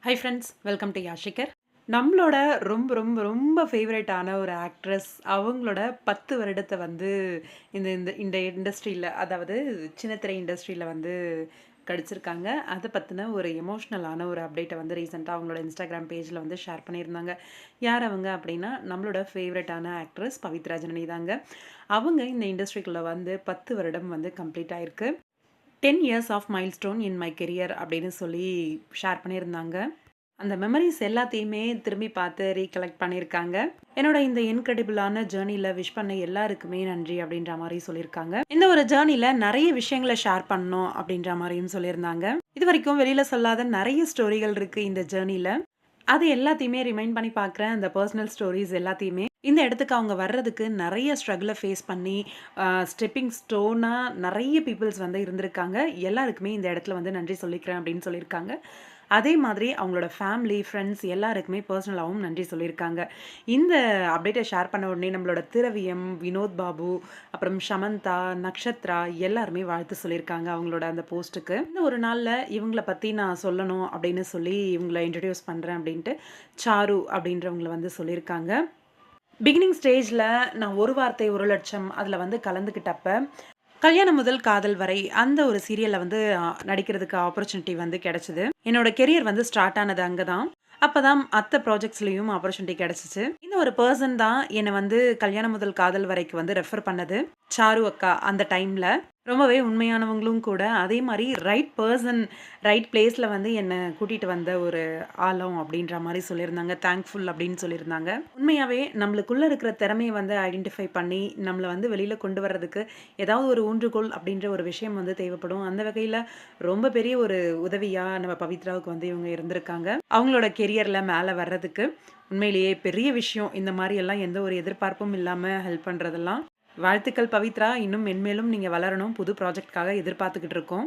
High friends, welcome to யாஷிகர். நம்மளோட ரொம்ப ரொம்ப ரொம்ப ஃபேவரட்டான ஒரு ஆக்ட்ரஸ். அவங்களோட 10 வருடத்த வந்து இந்த இந்த இந்த இண்டஸ்ட்ரியில, அதாவது சின்னத்திரை இண்டஸ்ட்ரியில வந்து கழிச்சிருக்காங்க. அத பத்தின ஒரு எமோஷனலான ஒரு அப்டேட்ட வந்து ரீசென்ட்டா அவங்களோட இன்ஸ்டாகிராம் பேஜ்ல வந்து ஷேர் பண்ணியிருந்தாங்க. யார் அவங்க அப்படின்னா, நம்மளோட ஃபேவரட்டான ஆக்ட்ரஸ் பவித்ரா ஜனனி தாங்க. அவங்க இந்த இண்டஸ்ட்ரிக்குள்ள வந்து 10 வருடம் வந்து கம்ப்ளீட் ஆயிருக்கு. 10 years of milestone in my career அப்படின்னு சொல்லி ஷேர் பண்ணியிருந்தாங்க. அந்த மெமரீஸ் எல்லாத்தையுமே திரும்பி பார்த்து ரீகலெக்ட் பண்ணியிருக்காங்க. என்னோட இந்த இன்கிரெடிபிளான ஜேர்னில விஷ் பண்ண எல்லாருக்குமே நன்றி அப்படின்ற மாரி சொல்லியிருக்காங்க. இந்த ஒரு ஜேர்னில நெறைய விஷயங்கள ஷேர் பண்ணணும் அப்படின்ற மாரியும் சொல்லியிருந்தாங்க. இதுவரைக்கும் வெளியில சொல்லாத நெறைய ஸ்டோரிகள் இருக்கு இந்த ஜேர்னில. அது எல்லாத்தையுமே ரிமைண்ட் பண்ணி பார்க்குறேன். அந்த பர்சனல் ஸ்டோரீஸ் எல்லாத்தையுமே. இந்த இடத்துக்கு அவங்க வர்றதுக்கு நெறைய ஸ்ட்ரகிள ஃபேஸ் பண்ணி, ஸ்டெப்பிங் ஸ்டோனா நெறைய பீப்பிள்ஸ் வந்து இருந்திருக்காங்க. எல்லாருக்குமே இந்த இடத்துல வந்து நன்றி சொல்லிக்கிறேன் அப்படின்னு சொல்லியிருக்காங்க. அதே மாதிரி அவங்களோட ஃபேமிலி, ஃப்ரெண்ட்ஸ் எல்லாருக்குமே பர்சனலாவும் நன்றி சொல்லியிருக்காங்க. இந்த அப்டேட்ட ஷேர் பண்ண உடனே நம்மளோட திரவியம், வினோத் பாபு, அப்புறம் ஷமந்தா, நக்ஷத்ரா எல்லாருமே வாழ்த்து சொல்லியிருக்காங்க அவங்களோட அந்த போஸ்ட்டுக்கு. இந்த ஒரு நாள்ல இவங்கள பத்தி நான் சொல்லணும் அப்படின்னு சொல்லி இவங்கள இன்ட்ரோடியூஸ் பண்றேன் அப்படின்ட்டு சாரு அப்படின்றவங்கள வந்து சொல்லியிருக்காங்க. பிகினிங் ஸ்டேஜ்ல நான் ஒரு வார்த்தை ஒரு லட்சம் அதுல வந்து கலந்துக்கிட்டப்ப, கல்யாணம் முதல் காதல் வரை அந்த ஒரு சீரியல்ல வந்து நடிக்கிறதுக்கு ஆப்பர்ச்சுனிட்டி வந்து கிடைச்சது. என்னோட கெரியர் வந்து ஸ்டார்ட் ஆனது அங்க தான். அப்பதான் மத்த ப்ராஜெக்ட்ஸ்லயும் ஆப்பர்ச்சுனிட்டி கிடைச்சுச்சு. இந்த ஒரு பெர்சன் தான் என்ன வந்து கல்யாணம் முதல் காதல் வரைக்கு வந்து ரெஃபர் பண்ணது. சாரு அக்கா அந்த டைம்ல. ரொம்பவே உண்மையானவங்களும் கூட. அதே மாரி ரைட் பெர்சன், ரைட் பிளேஸ்ல வந்து என்ன கூட்டிட்டு வந்த ஒரு ஆழம் அப்படின்ற மாரி சொல்லியிருந்தாங்க. தேங்க்ஃபுல் அப்படின்னு சொல்லியிருந்தாங்க. உண்மையாவே நம்மளுக்குள்ள இருக்கிற திறமைய வந்து ஐடென்டிஃபை பண்ணி, நம்மள வந்து வெளியில கொண்டு வர்றதுக்கு ஏதாவது ஒரு ஊன்றுகோல் அப்படின்ற ஒரு விஷயம் வந்து தேவைப்படும். அந்த வகையில ரொம்ப பெரிய ஒரு உதவியா நம்ம பவித்ராவுக்கு வந்து இவங்க இருந்திருக்காங்க. அவங்களோட கெரியர்ல மேல வர்றதுக்கு. உண்மையிலேயே பெரிய விஷயம். இந்த மாரி எல்லாம் எந்த ஒரு எதிர்பார்ப்பும் இல்லாம ஹெல்ப் பண்றதெல்லாம். வாழ்த்துக்கள் பவித்ரா. இன்னும் மென்மேலும் நீங்க வளரணும். புது ப்ராஜெக்ட்காக எதிர்பார்த்துக்கிட்டு இருக்கோம்.